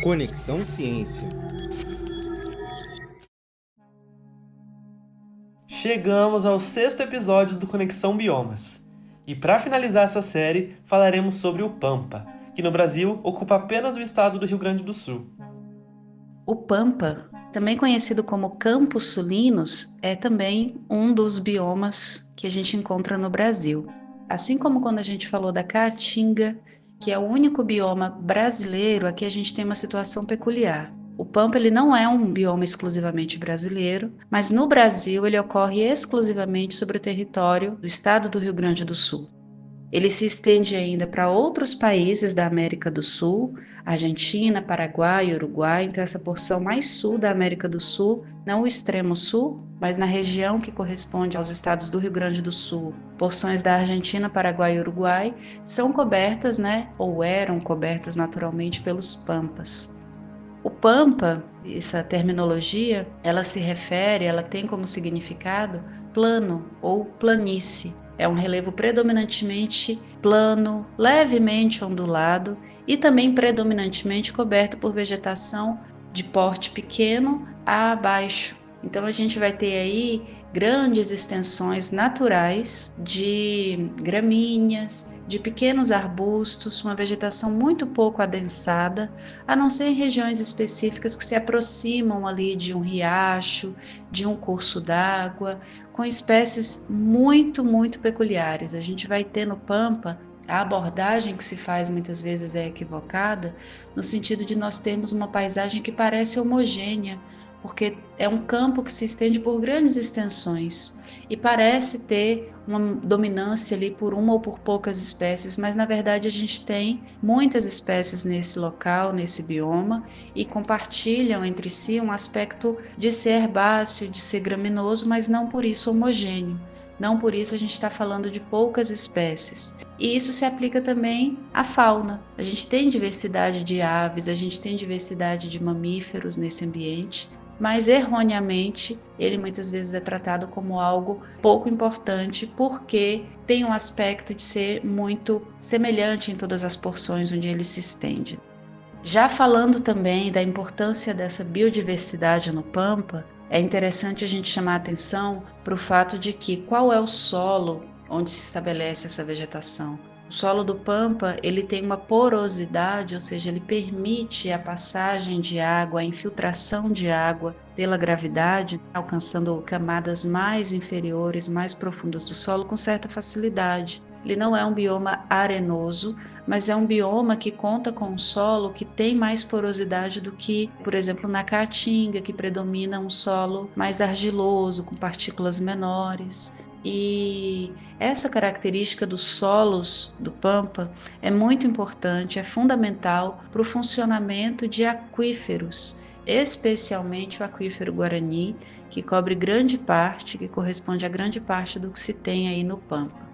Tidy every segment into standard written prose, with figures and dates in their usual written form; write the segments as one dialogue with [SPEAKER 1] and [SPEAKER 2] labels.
[SPEAKER 1] Conexão Ciência.
[SPEAKER 2] Chegamos ao 6º episódio do Conexão Biomas. E para finalizar essa série, falaremos sobre o Pampa, que no Brasil ocupa apenas o estado do Rio Grande do Sul.
[SPEAKER 3] O Pampa, também conhecido como Campos Sulinos, é também um dos biomas que a gente encontra no Brasil. Assim como quando a gente falou da Caatinga, que é o único bioma brasileiro, aqui a gente tem uma situação peculiar. O Pampa ele não é um bioma exclusivamente brasileiro, mas no Brasil ele ocorre exclusivamente sobre o território do estado do Rio Grande do Sul. Ele se estende ainda para outros países da América do Sul, Argentina, Paraguai, Uruguai, então essa porção mais sul da América do Sul, não o extremo sul, mas na região que corresponde aos estados do Rio Grande do Sul, porções da Argentina, Paraguai e Uruguai, são cobertas, ou eram cobertas naturalmente pelos pampas. O pampa, essa terminologia, ela tem como significado plano ou planície. É um relevo predominantemente plano, levemente ondulado e também predominantemente coberto por vegetação de porte pequeno a baixo. Então a gente vai ter aí grandes extensões naturais de gramíneas, de pequenos arbustos, uma vegetação muito pouco adensada, a não ser em regiões específicas que se aproximam ali de um riacho, de um curso d'água, com espécies muito, muito peculiares. A gente vai ter no Pampa, a abordagem que se faz muitas vezes é equivocada, no sentido de nós termos uma paisagem que parece homogênea, porque é um campo que se estende por grandes extensões e parece ter uma dominância ali por uma ou por poucas espécies, mas na verdade a gente tem muitas espécies nesse local, nesse bioma, e compartilham entre si um aspecto de ser herbáceo, de ser graminoso, mas não por isso homogêneo. Não por isso a gente está falando de poucas espécies. E isso se aplica também à fauna. A gente tem diversidade de aves, a gente tem diversidade de mamíferos nesse ambiente, mas erroneamente ele muitas vezes é tratado como algo pouco importante porque tem um aspecto de ser muito semelhante em todas as porções onde ele se estende. Já falando também da importância dessa biodiversidade no Pampa, é interessante a gente chamar a atenção para o fato de que qual é o solo onde se estabelece essa vegetação. O solo do Pampa, ele tem uma porosidade, ou seja, ele permite a passagem de água, a infiltração de água pela gravidade, alcançando camadas mais inferiores, mais profundas do solo com certa facilidade. Ele não é um bioma arenoso, mas é um bioma que conta com um solo que tem mais porosidade do que, por exemplo, na Caatinga, que predomina um solo mais argiloso, com partículas menores. E essa característica dos solos do Pampa é muito importante, é fundamental para o funcionamento de aquíferos, especialmente o aquífero Guarani, que cobre grande parte, que corresponde a grande parte do que se tem aí no Pampa.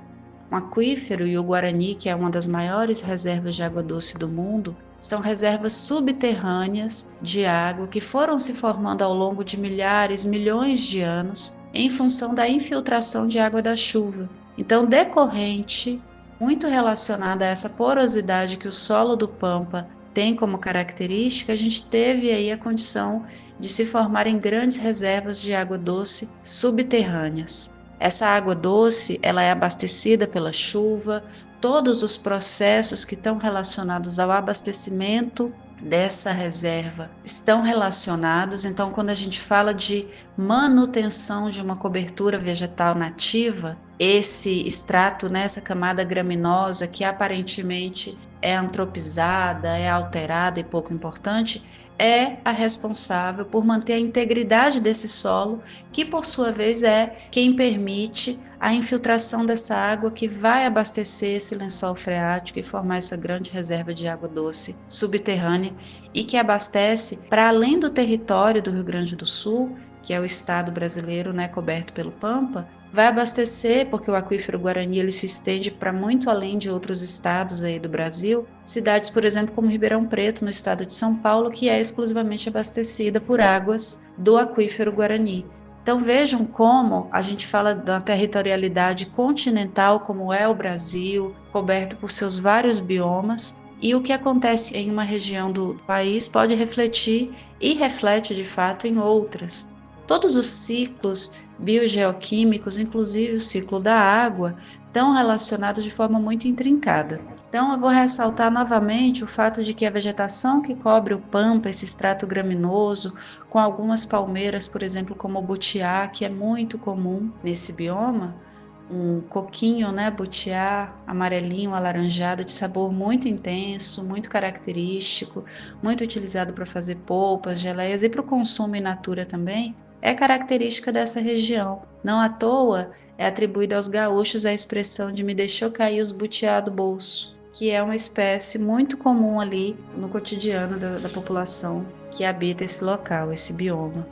[SPEAKER 3] O aquífero e o Guarani, que é uma das maiores reservas de água doce do mundo, são reservas subterrâneas de água que foram se formando ao longo de milhares, milhões de anos em função da infiltração de água da chuva. Então, decorrente, muito relacionada a essa porosidade que o solo do Pampa tem como característica, a gente teve aí a condição de se formarem grandes reservas de água doce subterrâneas. Essa água doce, ela é abastecida pela chuva, todos os processos que estão relacionados ao abastecimento dessa reserva estão relacionados. Então, quando a gente fala de manutenção de uma cobertura vegetal nativa, esse extrato, essa camada graminosa que aparentemente é antropizada, é alterada e pouco importante, é a responsável por manter a integridade desse solo, que por sua vez é quem permite a infiltração dessa água que vai abastecer esse lençol freático e formar essa grande reserva de água doce subterrânea e que abastece para além do território do Rio Grande do Sul, que é o estado brasileiro, coberto pelo Pampa, vai abastecer, porque o aquífero Guarani ele se estende para muito além de outros estados aí do Brasil, cidades, por exemplo, como Ribeirão Preto, no estado de São Paulo, que é exclusivamente abastecida por águas do aquífero Guarani. Então vejam como a gente fala da territorialidade continental, como é o Brasil, coberto por seus vários biomas, e o que acontece em uma região do país pode refletir e reflete de fato em outras. Todos os ciclos biogeoquímicos, inclusive o ciclo da água, estão relacionados de forma muito intrincada. Então, eu vou ressaltar novamente o fato de que a vegetação que cobre o pampa, esse extrato graminoso, com algumas palmeiras, por exemplo, como o butiá, que é muito comum nesse bioma, um coquinho, né, butiá amarelinho, alaranjado, de sabor muito intenso, muito característico, muito utilizado para fazer polpas, geleias e para o consumo in natura também, é característica dessa região. Não à toa é atribuída aos gaúchos a expressão de me deixou cair os butiá do bolso, que é uma espécie muito comum ali no cotidiano da população que habita esse local, esse bioma.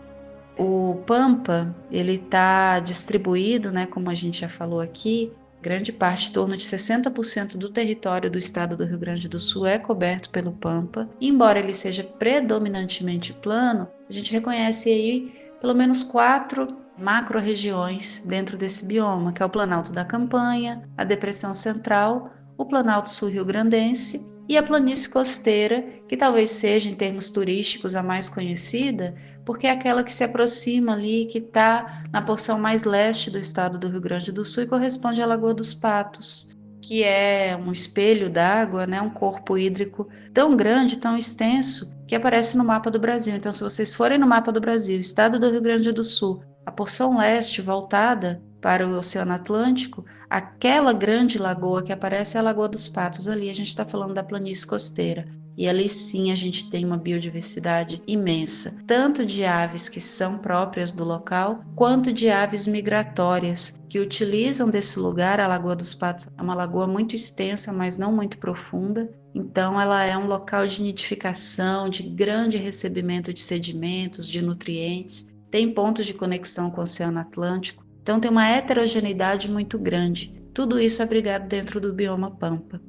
[SPEAKER 3] O Pampa, ele está distribuído, né, como a gente já falou aqui, grande parte, em torno de 60% do território do estado do Rio Grande do Sul é coberto pelo Pampa. Embora ele seja predominantemente plano, a gente reconhece aí pelo menos 4 macro-regiões dentro desse bioma, que é o Planalto da Campanha, a Depressão Central, o Planalto Sul-Rio-Grandense e a Planície Costeira, que talvez seja, em termos turísticos, a mais conhecida, porque é aquela que se aproxima ali, que está na porção mais leste do estado do Rio Grande do Sul e corresponde à Lagoa dos Patos, que é um espelho d'água, né, um corpo hídrico tão grande, tão extenso, que aparece no mapa do Brasil. Então, se vocês forem no mapa do Brasil, estado do Rio Grande do Sul, a porção leste voltada para o Oceano Atlântico, aquela grande lagoa que aparece é a Lagoa dos Patos. Ali a gente está falando da planície costeira. E ali sim a gente tem uma biodiversidade imensa, tanto de aves que são próprias do local, quanto de aves migratórias que utilizam desse lugar. A Lagoa dos Patos é uma lagoa muito extensa, mas não muito profunda. Então ela é um local de nidificação, de grande recebimento de sedimentos, de nutrientes, tem pontos de conexão com o Oceano Atlântico. Então tem uma heterogeneidade muito grande. Tudo isso abrigado dentro do bioma Pampa.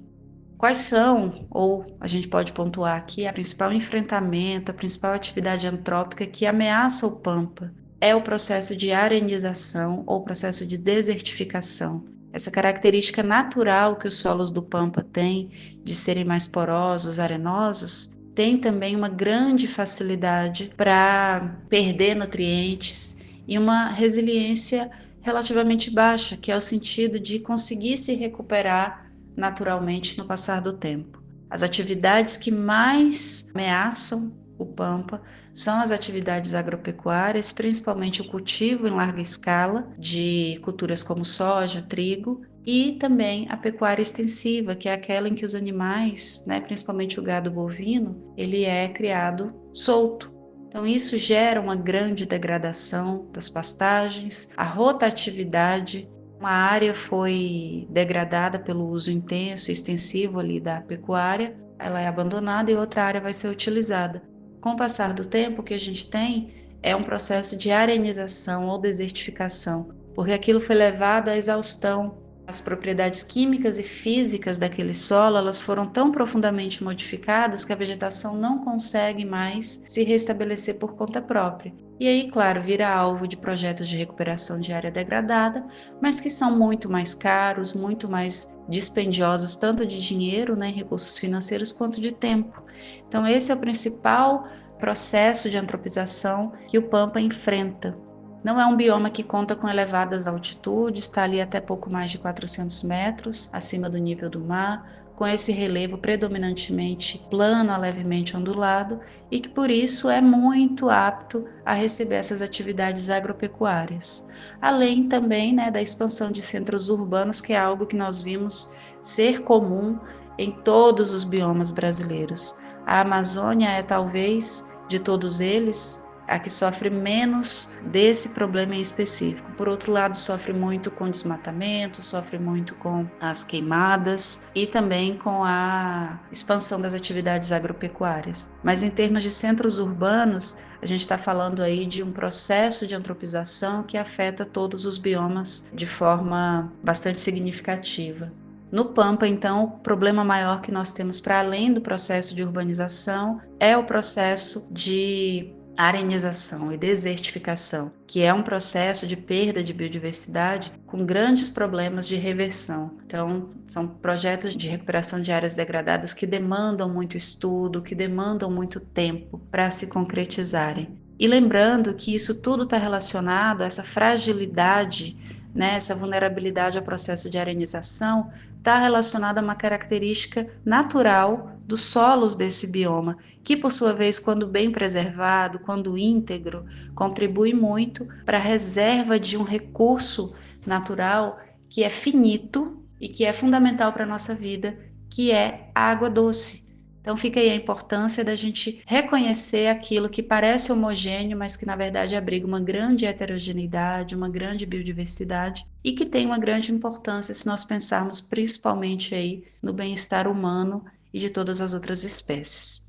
[SPEAKER 3] Quais são, ou a gente pode pontuar aqui, a principal enfrentamento, a principal atividade antrópica que ameaça o Pampa? É o processo de arenização ou processo de desertificação. Essa característica natural que os solos do Pampa têm de serem mais porosos, arenosos, tem também uma grande facilidade para perder nutrientes e uma resiliência relativamente baixa, que é o sentido de conseguir se recuperar naturalmente no passar do tempo. As atividades que mais ameaçam o Pampa são as atividades agropecuárias, principalmente o cultivo em larga escala de culturas como soja, trigo, e também a pecuária extensiva, que é aquela em que os animais, né, principalmente o gado bovino, ele é criado solto. Então isso gera uma grande degradação das pastagens, a rotatividade. Uma área foi degradada pelo uso intenso e extensivo ali da pecuária, ela é abandonada e outra área vai ser utilizada. Com o passar do tempo, o que a gente tem é um processo de arenização ou desertificação, porque aquilo foi levado à exaustão. As propriedades químicas e físicas daquele solo, elas foram tão profundamente modificadas que a vegetação não consegue mais se restabelecer por conta própria. E aí, claro, vira alvo de projetos de recuperação de área degradada, mas que são muito mais caros, muito mais dispendiosos, tanto de dinheiro, né, recursos financeiros, quanto de tempo. Então, esse é o principal processo de antropização que o Pampa enfrenta. Não é um bioma que conta com elevadas altitudes, está ali até pouco mais de 400 metros acima do nível do mar, com esse relevo predominantemente plano a levemente ondulado e que por isso é muito apto a receber essas atividades agropecuárias. Além também, né, da expansão de centros urbanos, que é algo que nós vimos ser comum em todos os biomas brasileiros. A Amazônia é talvez, de todos eles, a que sofre menos desse problema em específico. Por outro lado, sofre muito com desmatamento, sofre muito com as queimadas e também com a expansão das atividades agropecuárias. Mas em termos de centros urbanos, a gente está falando aí de um processo de antropização que afeta todos os biomas de forma bastante significativa. No Pampa, então, o problema maior que nós temos para além do processo de urbanização é o processo de arenização e desertificação, que é um processo de perda de biodiversidade com grandes problemas de reversão. Então, são projetos de recuperação de áreas degradadas que demandam muito estudo, que demandam muito tempo para se concretizarem. E lembrando que isso tudo está relacionado a essa fragilidade, né, essa vulnerabilidade ao processo de arenização, está relacionada a uma característica natural dos solos desse bioma, que por sua vez, quando bem preservado, quando íntegro, contribui muito para a reserva de um recurso natural que é finito e que é fundamental para a nossa vida, que é a água doce. Então fica aí a importância da gente reconhecer aquilo que parece homogêneo, mas que na verdade abriga uma grande heterogeneidade, uma grande biodiversidade e que tem uma grande importância se nós pensarmos principalmente aí no bem-estar humano e de todas as outras espécies.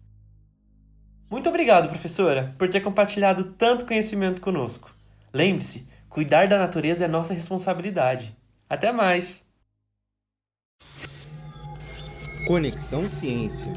[SPEAKER 2] Muito obrigado, professora, por ter compartilhado tanto conhecimento conosco. Lembre-se, cuidar da natureza é nossa responsabilidade. Até mais!
[SPEAKER 1] Conexão Ciência.